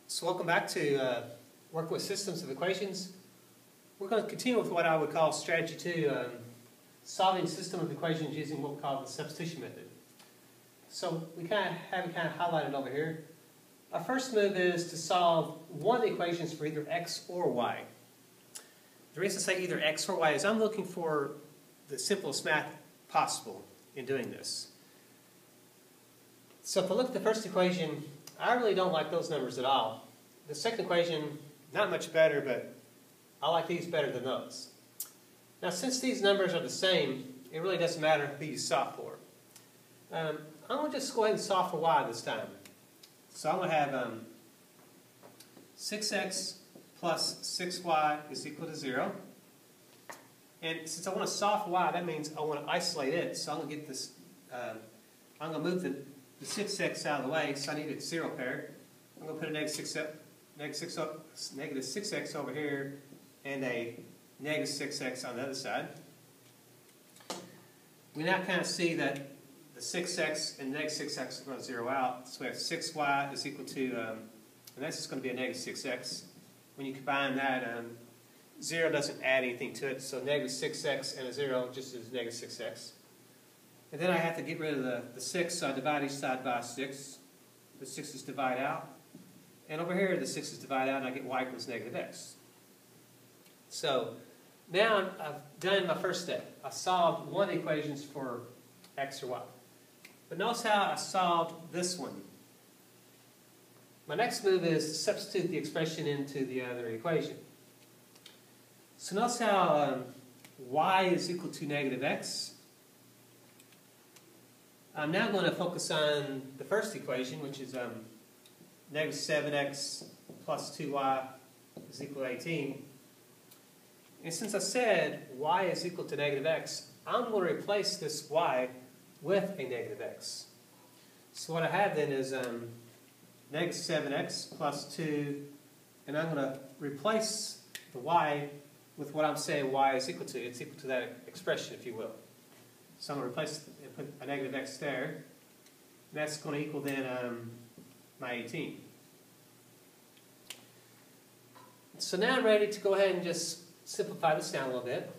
So welcome back to work with systems of equations. We're going to continue with what I would call strategy 2, solving system of equations using what we call the substitution method. So we have it highlighted over here. Our first move is to solve one of the equations for either x or y. The reason I say either x or y is I'm looking for the simplest math possible in doing this. So if I look at the first equation, I really don't like those numbers at all. The second equation, not much better, but I like these better than those. Now since these numbers are the same, it really doesn't matter who you solve for. I'm going to just go ahead and solve for y this time. So I'm going to have 6x plus 6y is equal to 0. And since I want to solve for y, that means I want to isolate it. So I'm going to get this, I'm going to move the 6x out of the way, so I need a 0 pair. I'm going to put a negative 6x over here and a negative 6x on the other side. We now kind of see that the 6x and negative 6x are going to zero out. So we have 6y is equal to, and that's just going to be a negative 6x. When you combine that, 0 doesn't add anything to it, so negative 6x and a 0 just is negative 6x. And then I have to get rid of the 6, so I divide each side by 6. The 6's divide out. And over here, the 6's divide out, and I get y equals negative x. So now I've done my first step. I solved one of the equations for x or y. But notice how I solved this one. My next move is to substitute the expression into the other equation. So notice how y is equal to negative x. I'm now going to focus on the first equation, which is negative 7x plus 2y is equal to 18. And since I said y is equal to negative x, I'm going to replace this y with a negative x. So what I have then is negative 7x plus 2, and I'm going to replace the y with what I'm saying y is equal to. It's equal to that expression, if you will. So I'm going to replace and put a negative x there. And that's going to equal then my 18. So now I'm ready to go ahead and just simplify this down a little bit.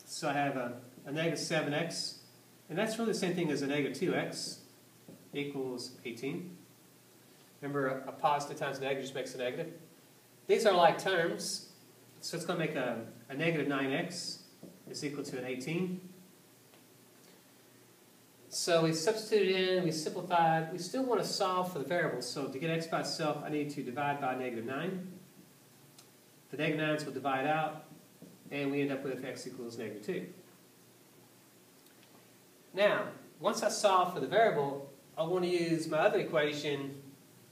So I have a negative 7x, and that's really the same thing as a negative 2x equals 18. Remember, a positive times a negative just makes a negative. These are like terms, so it's going to make a negative 9x is equal to an 18. So we substituted in, we simplified. We still want to solve for the variables. So to get x by itself, I need to divide by negative 9. The negative 9's will divide out, and we end up with x equals negative 2. Now, once I solve for the variable, I want to use my other equation.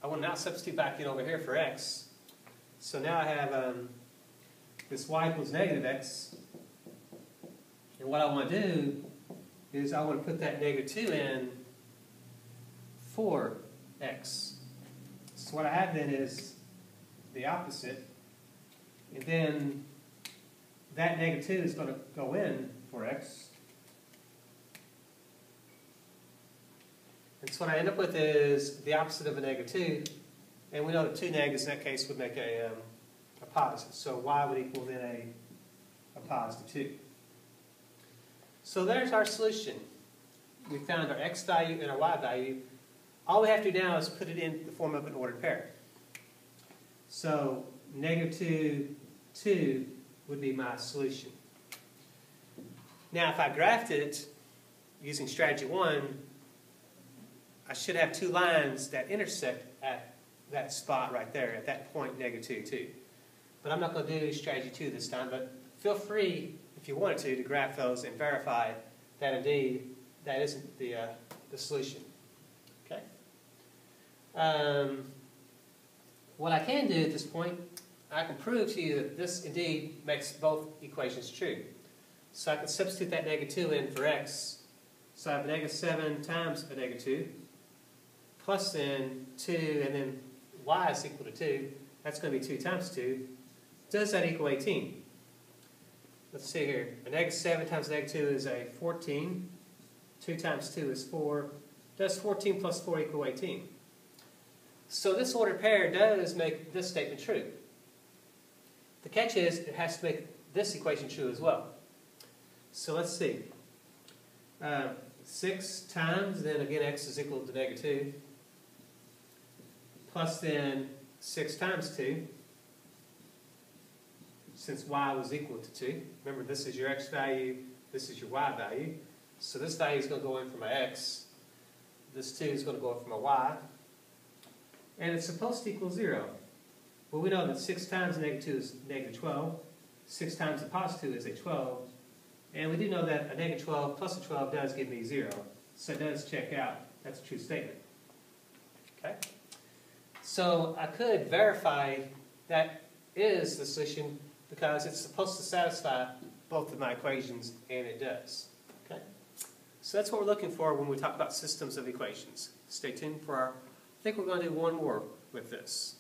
I want to now substitute back in over here for x. So now I have this y equals negative x. And what I want to do is I want to put that negative 2 in for x. So what I have then is the opposite. And then that negative 2 is going to go in for x. And so what I end up with is the opposite of a negative 2. And we know that two negatives in that case would make a positive. So y would equal then a positive 2. So there's our solution. We found our x value and our y value. All we have to do now is put it in the form of an ordered pair. So negative 2, 2 would be my solution. Now if I graphed it using strategy 1, I should have two lines that intersect at that spot right there, at that point, negative 2, 2. But I'm not going to do strategy 2 this time, but feel free, if you wanted to graph those and verify that indeed that isn't the solution. Okay. What I can do at this point, I can prove to you that this indeed makes both equations true. So I can substitute that negative 2 in for x. So I have a negative 7 times a negative 2, plus then 2, and then y is equal to 2. That's going to be 2 times 2. Does that equal 18? Let's see here. A negative 7 times negative 2 is a 14. 2 times 2 is 4. Does 14 plus 4 equal 18? So this ordered pair does make this statement true. The catch is it has to make this equation true as well. So let's see. 6 times, then again x is equal to -2, plus then 6 times 2, since y was equal to 2. Remember, this is your x value, this is your y value. So this value is going to go in for my x. This 2 is going to go in for my y. And it's supposed to equal 0. Well, we know that 6 times -2 is -12. 6 times a +2 is a 12. And we do know that a -12 plus a 12 does give me 0. So it does check out. That's a true statement. Okay? So I could verify that is the solution because it's supposed to satisfy both of my equations, and it does. Okay? So that's what we're looking for when we talk about systems of equations. Stay tuned for our... I think we're going to do one more with this.